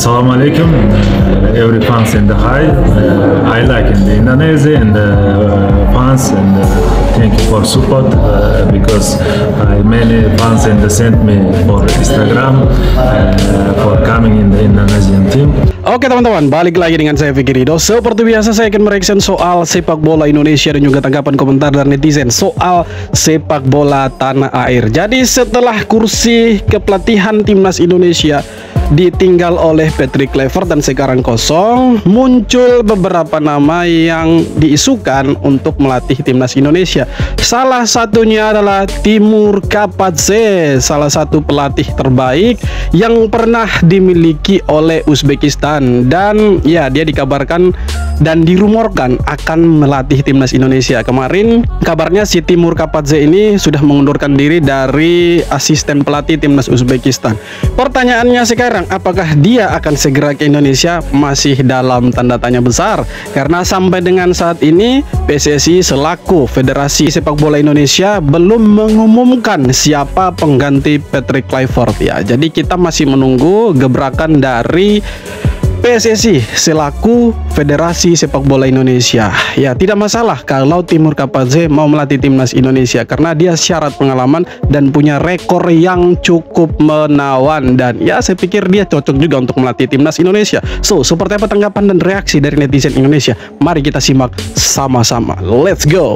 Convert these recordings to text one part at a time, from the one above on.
Assalamualaikum, every fans in the high. I like in the Indonesia and the fans and thank you for support because many fans and sent me for Instagram for coming in the Indonesian team. Oke teman-teman, balik lagi dengan saya Fikri Ridho. Seperti biasa saya akan mereaction soal sepak bola Indonesia dan juga tanggapan komentar dari netizen soal sepak bola tanah air. Jadi setelah kursi kepelatihan timnas Indonesia ditinggal oleh Patrick Kluivert dan sekarang kosong, muncul beberapa nama yang diisukan untuk melatih timnas Indonesia. Salah satunya adalah Timur Kapadze, salah satu pelatih terbaik yang pernah dimiliki oleh Uzbekistan, dan ya dia dikabarkan dan dirumorkan akan melatih timnas Indonesia. Kemarin kabarnya si Timur Kapadze ini sudah mengundurkan diri dari asisten pelatih timnas Uzbekistan. Pertanyaannya sekarang, apakah dia akan segera ke Indonesia? Masih dalam tanda tanya besar, karena sampai dengan saat ini PSSI selaku Federasi Sepak Bola Indonesia belum mengumumkan siapa pengganti Patrick Kluivert ya. Jadi kita masih menunggu gebrakan dari PSSI selaku Federasi Sepak Bola Indonesia. Ya, tidak masalah kalau Timur Kapadze mau melatih timnas Indonesia karena dia syarat pengalaman dan punya rekor yang cukup menawan, dan ya saya pikir dia cocok juga untuk melatih timnas Indonesia. So, seperti apa tanggapan dan reaksi dari netizen Indonesia? Mari kita simak sama-sama. Let's go.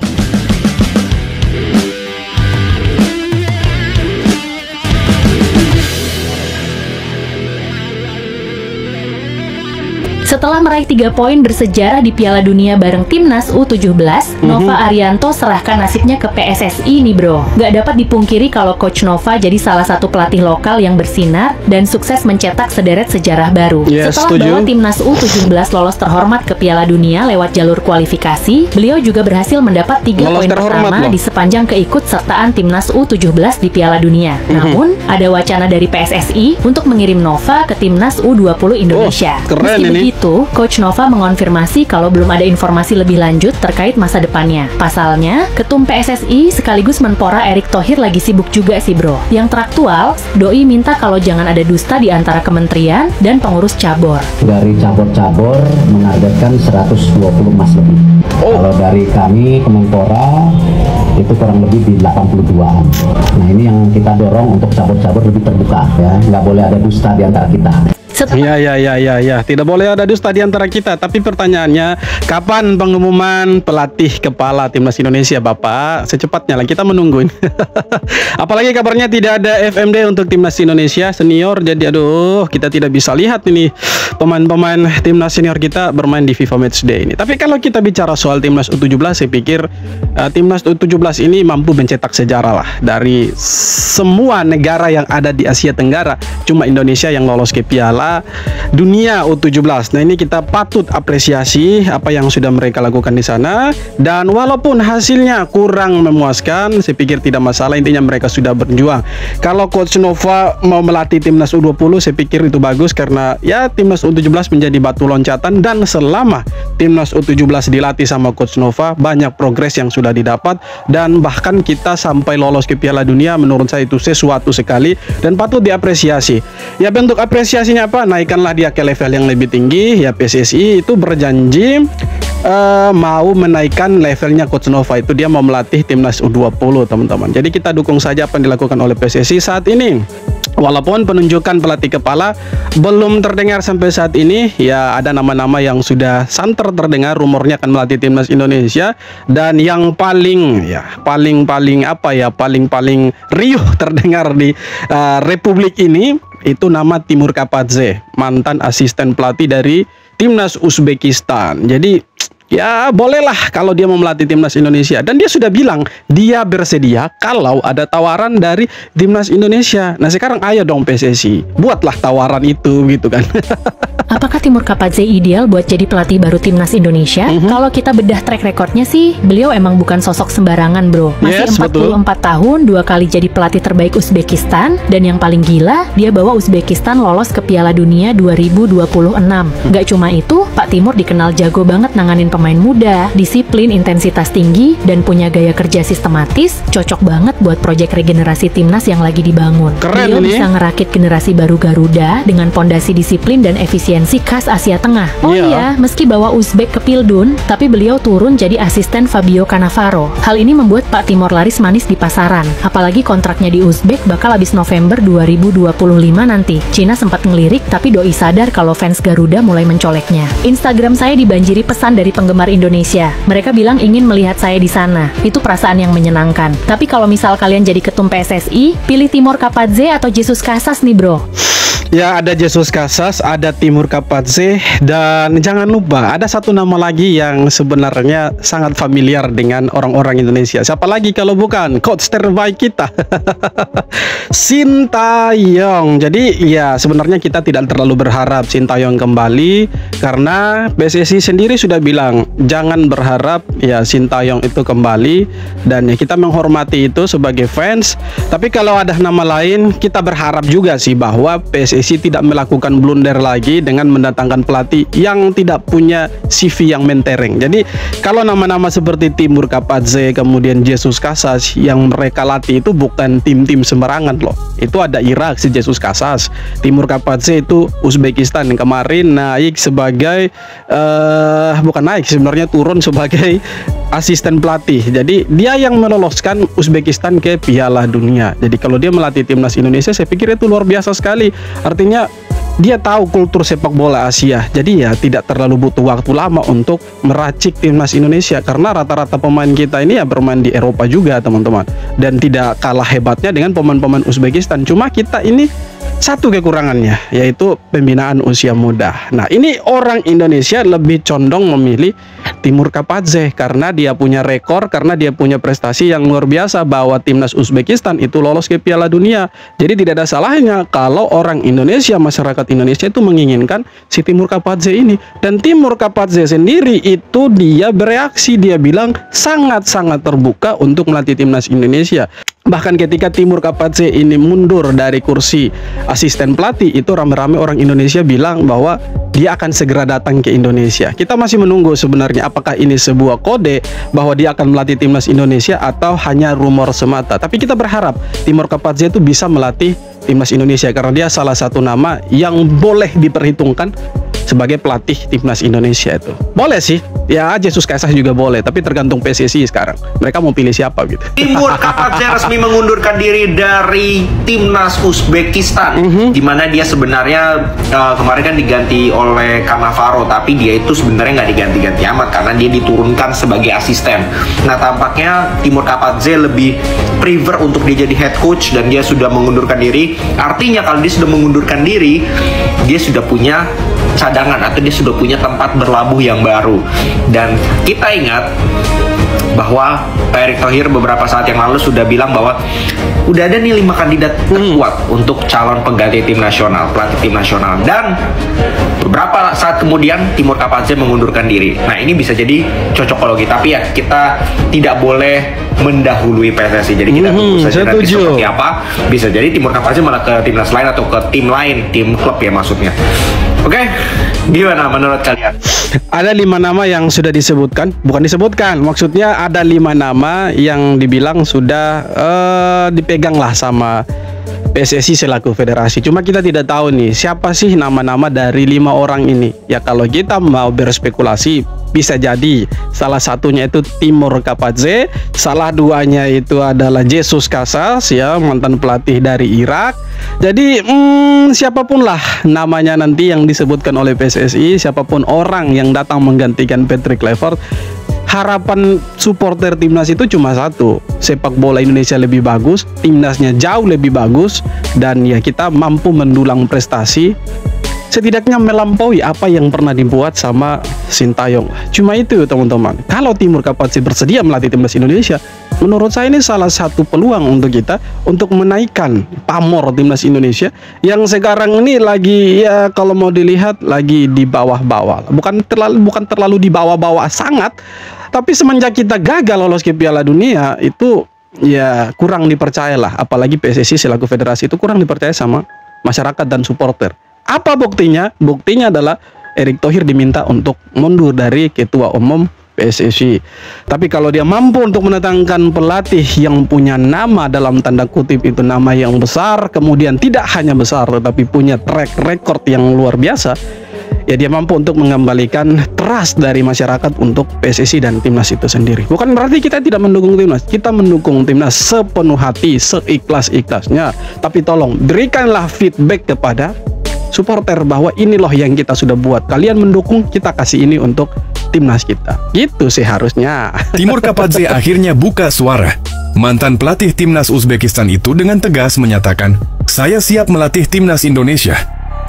Setelah meraih 3 poin bersejarah di Piala Dunia bareng Timnas U17, Nova Arianto serahkan nasibnya ke PSSI nih bro. Gak dapat dipungkiri kalau Coach Nova jadi salah satu pelatih lokal yang bersinar dan sukses mencetak sederet sejarah baru. Setelah bawa Timnas U17 lolos terhormat ke Piala Dunia lewat jalur kualifikasi, beliau juga berhasil mendapat 3 poin pertama di sepanjang keikutsertaan Timnas U17 di Piala Dunia. Namun, ada wacana dari PSSI untuk mengirim Nova ke Timnas U20 Indonesia. Meski begitu, Coach Nova mengonfirmasi kalau belum ada informasi lebih lanjut terkait masa depannya. Pasalnya, Ketum PSSI sekaligus Menpora Erick Thohir lagi sibuk juga sih bro. Yang teraktual, Doi minta kalau jangan ada dusta di antara kementerian dan pengurus cabur. Dari cabur-cabur menargetkan 120 emas lebih. Kalau dari kami Kemenpora itu kurang lebih di 82-an. Nah ini yang kita dorong untuk cabur-cabur lebih terbuka ya. Nggak boleh ada dusta di antara kita. Ya, tidak boleh ada dusta di antara kita. Tapi pertanyaannya, kapan pengumuman pelatih kepala timnas Indonesia, Bapak? Secepatnya lah, kita menungguin. Apalagi kabarnya tidak ada FMD untuk timnas Indonesia senior. Jadi aduh, kita tidak bisa lihat ini pemain-pemain timnas senior kita bermain di FIFA Matchday ini. Tapi kalau kita bicara soal timnas U17, saya pikir timnas U17 ini mampu mencetak sejarah lah. Dari semua negara yang ada di Asia Tenggara, cuma Indonesia yang lolos ke Piala Dunia U17. Nah ini kita patut apresiasi apa yang sudah mereka lakukan di sana, dan walaupun hasilnya kurang memuaskan, saya pikir tidak masalah, intinya mereka sudah berjuang. Kalau Coach Nova mau melatih timnas U20, saya pikir itu bagus karena ya timnas U17 menjadi batu loncatan, dan selama timnas U17 dilatih sama Coach Nova, banyak progres yang sudah didapat, dan bahkan kita sampai lolos ke Piala Dunia. Menurut saya itu sesuatu sekali dan patut diapresiasi. Ya bentuk apresiasinya apa? Naikkanlah dia ke level yang lebih tinggi. Ya PSSI itu berjanji mau menaikkan levelnya Coach Nova, itu dia mau melatih timnas U20 teman-teman. Jadi kita dukung saja apa yang dilakukan oleh PSSI saat ini. Walaupun penunjukan pelatih kepala belum terdengar sampai saat ini, ya ada nama-nama yang sudah santer terdengar rumornya akan melatih timnas Indonesia, dan yang paling riuh terdengar di Republik ini itu nama Timur Kapadze, mantan asisten pelatih dari timnas Uzbekistan. Jadi ya bolehlah kalau dia mau melatih timnas Indonesia, dan dia sudah bilang dia bersedia kalau ada tawaran dari timnas Indonesia. Nah sekarang ayo dong PSSI, buatlah tawaran itu gitu kan. Apakah Timur Kapadze ideal buat jadi pelatih baru timnas Indonesia? Kalau kita bedah track recordnya sih, beliau emang bukan sosok sembarangan bro. Masih 44 tahun, 2 kali jadi pelatih terbaik Uzbekistan, dan yang paling gila, dia bawa Uzbekistan lolos ke Piala Dunia 2026. Gak cuma itu, Pak Timur dikenal jago banget nanganin pemain muda, disiplin, intensitas tinggi, dan punya gaya kerja sistematis, cocok banget buat proyek regenerasi timnas yang lagi dibangun. Keren Beliau ini. bisa ngerakit generasi baru Garuda dengan pondasi disiplin dan efisiensi khas Asia Tengah. Oh Iya. iya, meski bawa Uzbek ke Pildun, tapi beliau turun jadi asisten Fabio Cannavaro. Hal ini membuat Pak Timor laris manis di pasaran. Apalagi kontraknya di Uzbek bakal habis November 2025 nanti. Cina sempat ngelirik, tapi doi sadar kalau fans Garuda mulai mencoleknya. Instagram saya dibanjiri pesan dari penggemar Indonesia. Mereka bilang ingin melihat saya di sana. Itu perasaan yang menyenangkan. Tapi kalau misal kalian jadi ketum PSSI, pilih Timur Kapadze atau Jesus Casas nih bro? Ya, ada Jesus Casas, ada Timur Kapadze, dan jangan lupa ada satu nama lagi yang sebenarnya sangat familiar dengan orang-orang Indonesia. Siapa lagi kalau bukan coach terbaik kita, Sintayong. Jadi ya sebenarnya kita tidak terlalu berharap Sintayong kembali karena PSSI sendiri sudah bilang jangan berharap ya Sintayong itu kembali, dan ya kita menghormati itu sebagai fans. Tapi kalau ada nama lain, kita berharap juga sih bahwa PSSI tidak melakukan blunder lagi dengan mendatangkan pelatih yang tidak punya CV yang mentereng. Jadi kalau nama-nama seperti Timur Kapadze kemudian Jesus Casas yang mereka latih itu bukan tim-tim sembarangan loh. Itu ada Irak si Jesus Casas, Timur Kapadze itu Uzbekistan yang kemarin naik sebagai bukan naik, sebenarnya turun sebagai asisten pelatih. Jadi dia yang meloloskan Uzbekistan ke Piala Dunia. Jadi kalau dia melatih timnas Indonesia, saya pikir itu luar biasa sekali. Artinya dia tahu kultur sepak bola Asia. Jadi ya tidak terlalu butuh waktu lama untuk meracik timnas Indonesia karena rata-rata pemain kita ini ya bermain di Eropa juga teman-teman, dan tidak kalah hebatnya dengan pemain-pemain Uzbekistan. Cuma kita ini satu kekurangannya, yaitu pembinaan usia muda. Nah, ini orang Indonesia lebih condong memilih Timur Kapadze karena dia punya rekor, karena dia punya prestasi yang luar biasa bawa timnas Uzbekistan itu lolos ke Piala Dunia. Jadi tidak ada salahnya kalau orang Indonesia, masyarakat Indonesia itu menginginkan si Timur Kapadze ini. Dan Timur Kapadze sendiri itu dia bereaksi, dia bilang sangat-sangat terbuka untuk melatih timnas Indonesia. Bahkan ketika Timur Kapadze ini mundur dari kursi asisten pelatih, itu rame-rame orang Indonesia bilang bahwa dia akan segera datang ke Indonesia. Kita masih menunggu sebenarnya apakah ini sebuah kode bahwa dia akan melatih timnas Indonesia atau hanya rumor semata. Tapi kita berharap Timur Kapadze itu bisa melatih timnas Indonesia karena dia salah satu nama yang boleh diperhitungkan sebagai pelatih timnas Indonesia itu. Boleh sih, ya Jesus Casas juga boleh, tapi tergantung PSSI sekarang. Mereka mau pilih siapa gitu. Timur Kapadze resmi mengundurkan diri dari timnas Uzbekistan, di mana dia sebenarnya kemarin kan diganti oleh Cannavaro, tapi dia itu sebenarnya nggak diganti-ganti amat karena dia diturunkan sebagai asisten. Nah, tampaknya Timur Kapadze lebih prefer untuk dia jadi head coach dan dia sudah mengundurkan diri. Artinya kalau dia sudah mengundurkan diri, dia sudah punya cadangan atau dia sudah punya tempat berlabuh yang baru. Dan kita ingat bahwa Pak Erick Thohir beberapa saat yang lalu sudah bilang bahwa udah ada nih 5 kandidat terkuat untuk calon pengganti tim nasional, pelatih tim nasional, dan beberapa saat kemudian Timur Kapadze mengundurkan diri. Nah, ini bisa jadi cocokologi, tapi ya kita tidak boleh mendahului PSSI. Jadi kita tunggu saja nanti seperti apa. Bisa jadi Timur Kapadze malah ke timnas lain atau ke tim lain, tim klub ya maksudnya. Oke, gimana menurut kalian? Ada 5 nama yang sudah disebutkan, bukan disebutkan, maksudnya ada 5 nama yang dibilang sudah dipegang lah sama PSSI selaku federasi. Cuma kita tidak tahu nih siapa sih nama-nama dari 5 orang ini. Ya kalau kita mau berspekulasi bisa jadi salah satunya itu Timur Kapadze, salah duanya itu adalah Jesus Casas ya, mantan pelatih dari Irak. Jadi siapapun lah namanya nanti yang disebutkan oleh PSSI, siapapun orang yang datang menggantikan Patrick Kluivert, harapan supporter timnas itu cuma satu, sepak bola Indonesia lebih bagus, timnasnya jauh lebih bagus, dan ya kita mampu mendulang prestasi, setidaknya melampaui apa yang pernah dibuat sama Sintayong. Cuma itu teman-teman. Kalau Timur Kapadze bersedia melatih timnas Indonesia, menurut saya ini salah satu peluang untuk kita untuk menaikkan pamor timnas Indonesia yang sekarang ini lagi ya kalau mau dilihat lagi di bawah-bawah. Bukan terlalu di bawah-bawah sangat, tapi semenjak kita gagal lolos ke Piala Dunia itu ya kurang dipercaya lah. Apalagi PSSI selaku federasi itu kurang dipercaya sama masyarakat dan supporter. Apa buktinya? Buktinya adalah Erick Thohir diminta untuk mundur dari ketua umum PSSI. Tapi kalau dia mampu untuk mendatangkan pelatih yang punya nama dalam tanda kutip itu nama yang besar, kemudian tidak hanya besar tetapi punya track record yang luar biasa, ya dia mampu untuk mengembalikan trust dari masyarakat untuk PSSI dan timnas itu sendiri. Bukan berarti kita tidak mendukung timnas, kita mendukung timnas sepenuh hati, seikhlas-ikhlasnya. Tapi tolong berikanlah feedback kepada supporter bahwa ini loh yang kita sudah buat. Kalian mendukung, kita kasih ini untuk timnas kita. Gitu sih harusnya. Timur Kapadze akhirnya buka suara. Mantan pelatih timnas Uzbekistan itu dengan tegas menyatakan, "Saya siap melatih timnas Indonesia."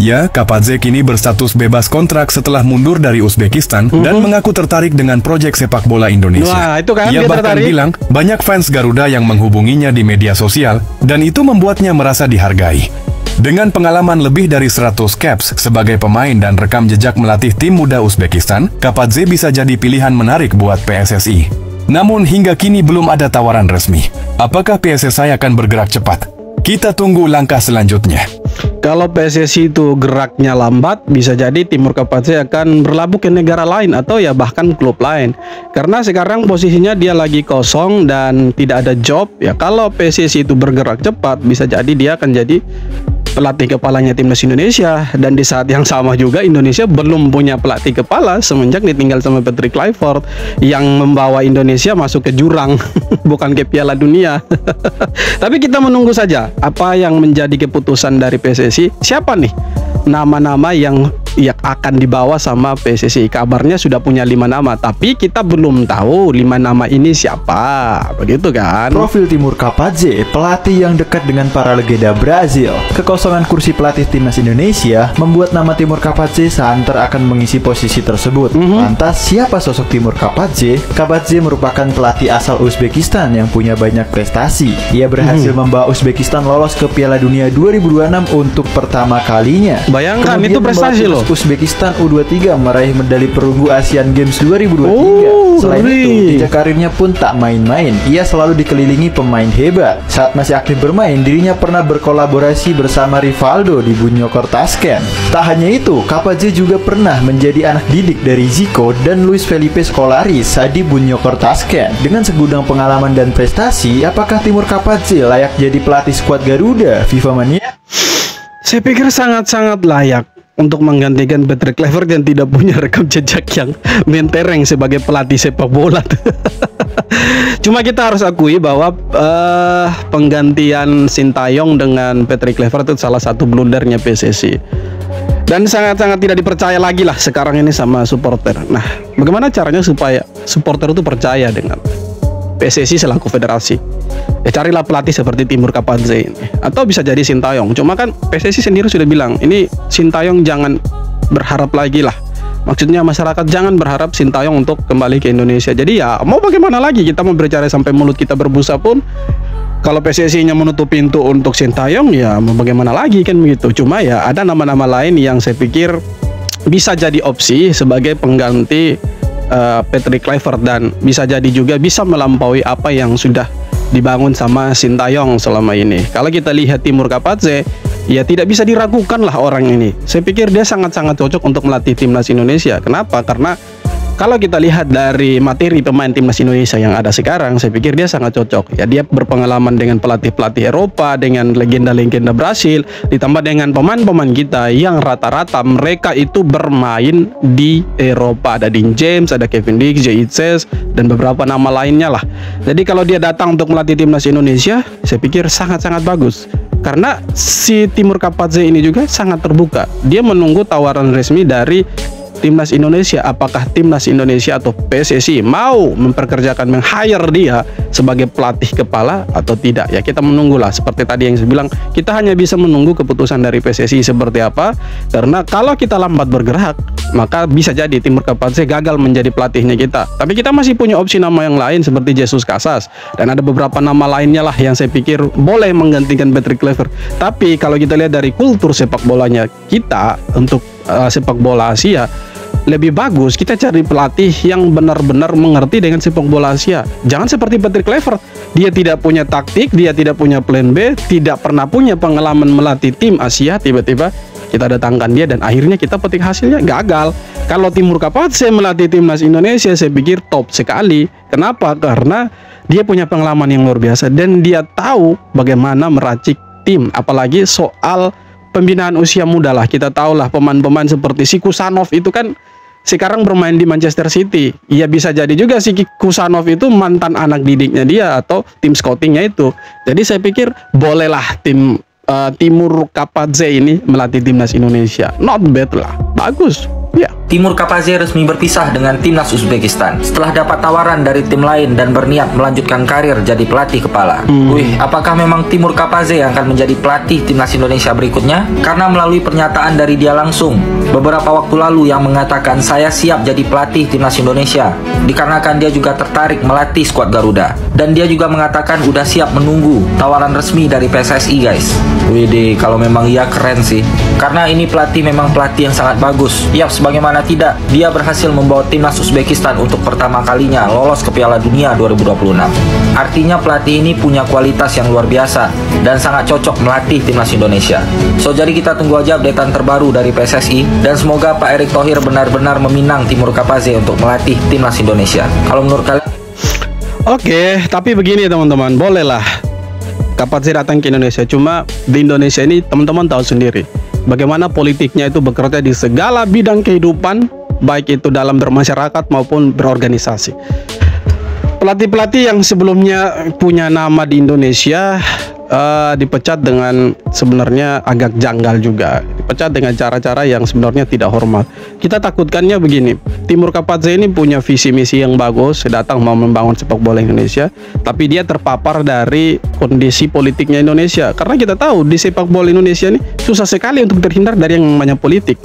Ya, Kapadze kini berstatus bebas kontrak setelah mundur dari Uzbekistan dan mengaku tertarik dengan proyek sepak bola Indonesia. Wah, itu kan Ia dia bahkan tertarik. bilang banyak fans Garuda yang menghubunginya di media sosial dan itu membuatnya merasa dihargai. Dengan pengalaman lebih dari 100 caps sebagai pemain dan rekam jejak melatih tim muda Uzbekistan, Kapadze bisa jadi pilihan menarik buat PSSI. Namun hingga kini belum ada tawaran resmi. Apakah PSSI akan bergerak cepat? Kita tunggu langkah selanjutnya. Kalau PSSI itu geraknya lambat, bisa jadi Timur Kapadze akan berlabuh ke negara lain atau ya bahkan klub lain. Karena sekarang posisinya dia lagi kosong dan tidak ada job. Ya kalau PSSI itu bergerak cepat, bisa jadi dia akan jadi pelatih kepalanya timnas Indonesia. Dan di saat yang sama juga Indonesia belum punya pelatih kepala semenjak ditinggal sama Patrick Kluivert yang membawa Indonesia masuk ke jurang bukan ke Piala Dunia. Tapi kita menunggu saja apa yang menjadi keputusan dari PSSI. Siapa nih nama-nama yang akan dibawa sama PSSI? Kabarnya sudah punya 5 nama, tapi kita belum tahu 5 nama ini siapa. Begitu kan? Profil Timur Kapadze, pelatih yang dekat dengan para legenda Brazil. Kekosongan kursi pelatih timnas Indonesia membuat nama Timur Kapadze santer akan mengisi posisi tersebut. Lantas siapa sosok Timur Kapadze? Kapadze merupakan pelatih asal Uzbekistan yang punya banyak prestasi. Ia berhasil membawa Uzbekistan lolos ke Piala Dunia 2026 untuk pertama kalinya. Bayangkan, Kemudian itu prestasi melatih loh. Uzbekistan U23 meraih medali perunggu Asian Games 2023. Selain itu, jejak karirnya pun tak main-main. Ia selalu dikelilingi pemain hebat. Saat masih aktif bermain, dirinya pernah berkolaborasi bersama Rivaldo di Bunyokor Tashkent. Tak hanya itu, Kapadze juga pernah menjadi anak didik dari Zico dan Luis Felipe Scolari saat di Bunyokor Tashkent. Dengan segudang pengalaman dan prestasi, apakah Timur Kapadze layak jadi pelatih skuad Garuda FIFA Mania? Saya pikir sangat-sangat layak untuk menggantikan Patrick Kluivert yang tidak punya rekam jejak yang mentereng sebagai pelatih sepak bola. Cuma kita harus akui bahwa penggantian Sintayong dengan Patrick Kluivert itu salah satu blundernya PSSI. Dan sangat-sangat tidak dipercaya lagi lah sekarang ini sama supporter. Nah, bagaimana caranya supaya supporter itu percaya dengan PSSI selaku federasi? Ya carilah pelatih seperti Timur Kapadze ini. Atau bisa jadi Sintayong. Cuma kan PSSI sendiri sudah bilang, ini Sintayong jangan berharap lagi lah. Maksudnya masyarakat jangan berharap Sintayong untuk kembali ke Indonesia. Jadi ya mau bagaimana lagi, kita mau berbicara sampai mulut kita berbusa pun, kalau PSSI-nya menutup pintu untuk Sintayong, ya mau bagaimana lagi kan begitu. Cuma ya ada nama-nama lain yang saya pikir bisa jadi opsi sebagai pengganti Patrick Kluivert dan bisa jadi juga bisa melampaui apa yang sudah dibangun sama Sintayong selama ini. Kalau kita lihat Timur Kapadze, ya tidak bisa diragukan lah orang ini. Saya pikir dia sangat-sangat cocok untuk melatih timnas Indonesia. Kenapa? Karena kalau kita lihat dari materi pemain timnas Indonesia yang ada sekarang, saya pikir dia sangat cocok. Ya dia berpengalaman dengan pelatih-pelatih Eropa, dengan legenda-legenda Brasil, ditambah dengan pemain-pemain kita yang rata-rata mereka itu bermain di Eropa. Ada Dean James, ada Kevin Dix, Jay Itzes, dan beberapa nama lainnya lah. Jadi kalau dia datang untuk melatih timnas Indonesia, saya pikir sangat-sangat bagus. Karena si Timur Kapadze ini juga sangat terbuka. Dia menunggu tawaran resmi dari timnas Indonesia. Apakah timnas Indonesia atau PSSI mau memperkerjakan, meng-hire dia sebagai pelatih kepala atau tidak? Ya kita menunggulah. Seperti tadi yang saya bilang, kita hanya bisa menunggu keputusan dari PSSI seperti apa. Karena kalau kita lambat bergerak, maka bisa jadi Timur Kapadze gagal menjadi pelatihnya kita. Tapi kita masih punya opsi nama yang lain seperti Jesus Casas, dan ada beberapa nama lainnya lah yang saya pikir boleh menggantikan Patrick Kluivert. Tapi kalau kita lihat dari kultur sepak bolanya kita untuk sepak bola Asia, lebih bagus kita cari pelatih yang benar-benar mengerti dengan sepak bola Asia. Jangan seperti Patrick Kluivert, dia tidak punya taktik, dia tidak punya plan B, tidak pernah punya pengalaman melatih tim Asia, tiba-tiba kita datangkan dia dan akhirnya kita petik hasilnya gagal. Kalau Timur Kapatze melatih timnas Indonesia, saya pikir top sekali. Kenapa? Karena dia punya pengalaman yang luar biasa dan dia tahu bagaimana meracik tim, apalagi soal pembinaan usia muda lah. Kita tahu lah pemain-pemain seperti si Kusanov itu kan sekarang bermain di Manchester City. Iya, bisa jadi juga si Kusanov itu mantan anak didiknya dia atau tim scoutingnya itu. Jadi saya pikir bolehlah tim Timur Kapatze ini melatih timnas Indonesia. Not bad lah, bagus. Ya. Timur Kapatze resmi berpisah dengan timnas Uzbekistan setelah dapat tawaran dari tim lain dan berniat melanjutkan karir jadi pelatih kepala. Wih, apakah memang Timur Kapatze yang akan menjadi pelatih timnas Indonesia berikutnya? Karena melalui pernyataan dari dia langsung beberapa waktu lalu yang mengatakan saya siap jadi pelatih timnas Indonesia, dikarenakan dia juga tertarik melatih skuad Garuda. Dan dia juga mengatakan udah siap menunggu tawaran resmi dari PSSI, guys. Widih, kalau memang iya keren sih. Karena ini pelatih memang pelatih yang sangat bagus. Yap, sebagaimana tidak, dia berhasil membawa timnas Uzbekistan untuk pertama kalinya lolos ke Piala Dunia 2026. Artinya pelatih ini punya kualitas yang luar biasa dan sangat cocok melatih timnas Indonesia. So, jadi kita tunggu aja updatean terbaru dari PSSI dan semoga Pak Erick Thohir benar-benar meminang Timur Kapatze untuk melatih timnas Indonesia. Kalau menurut kalian? Oke, tapi begini teman-teman, bolehlah Kapatze datang ke Indonesia. Cuma di Indonesia ini teman-teman tahu sendiri bagaimana politiknya itu bekerja di segala bidang kehidupan, baik itu dalam bermasyarakat maupun berorganisasi. Pelatih-pelatih yang sebelumnya punya nama di Indonesia dipecat dengan sebenarnya agak janggal juga. Dipecat dengan cara-cara yang sebenarnya tidak hormat. Kita takutkannya begini, Timur Kapatze ini punya visi misi yang bagus, datang mau membangun sepak bola Indonesia, tapi dia terpapar dari kondisi politiknya Indonesia. Karena kita tahu di sepak bola Indonesia ini susah sekali untuk terhindar dari yang namanya politik.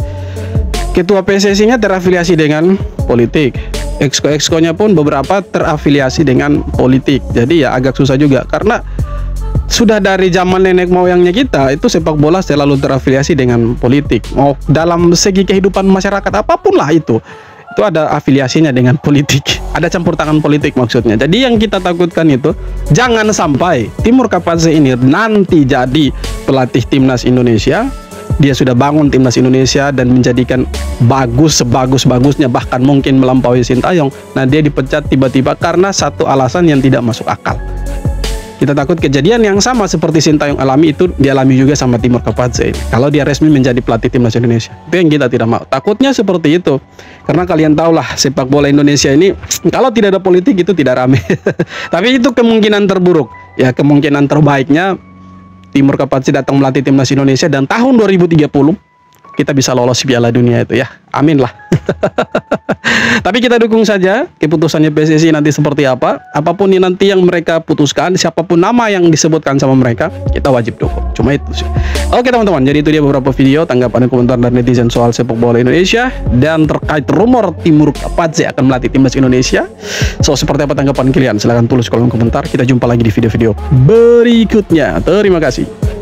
Ketua PSSI-nya terafiliasi dengan politik. Exco-exco-nya pun beberapa terafiliasi dengan politik. Jadi ya agak susah juga karena sudah dari zaman nenek moyangnya kita itu sepak bola selalu terafiliasi dengan politik. Mau dalam segi kehidupan masyarakat apapun lah itu ada afiliasinya dengan politik, ada campur tangan politik maksudnya. Jadi yang kita takutkan itu jangan sampai Timur Kapatze ini nanti jadi pelatih timnas Indonesia. Dia sudah bangun timnas Indonesia dan menjadikan bagus sebagus-bagusnya, bahkan mungkin melampaui Sintayong. Nah, dia dipecat tiba-tiba karena satu alasan yang tidak masuk akal. Kita takut kejadian yang sama seperti Sintayong alami itu dialami juga sama Timur Kapatze kalau dia resmi menjadi pelatih timnas Indonesia. Itu yang kita tidak mau. Takutnya seperti itu. Karena kalian tahulah sepak bola Indonesia ini kalau tidak ada politik itu tidak rame. Tapi itu kemungkinan terburuk. Ya, kemungkinan terbaiknya Timur Kapatze datang melatih timnas Indonesia dan tahun 2030 kita bisa lolos Piala Dunia itu ya. Amin lah. Tapi kita dukung saja keputusannya PSSI nanti seperti apa. Apapun ini nanti yang mereka putuskan, siapapun nama yang disebutkan sama mereka, kita wajib dukung. Cuma itu sih. Oke teman-teman, jadi itu dia beberapa video tanggapan dan komentar dari netizen soal sepak bola Indonesia dan terkait rumor Timur Kapatze akan melatih timnas Indonesia. So, seperti apa tanggapan kalian? Silahkan tulis kolom komentar. Kita jumpa lagi di video-video berikutnya. Terima kasih.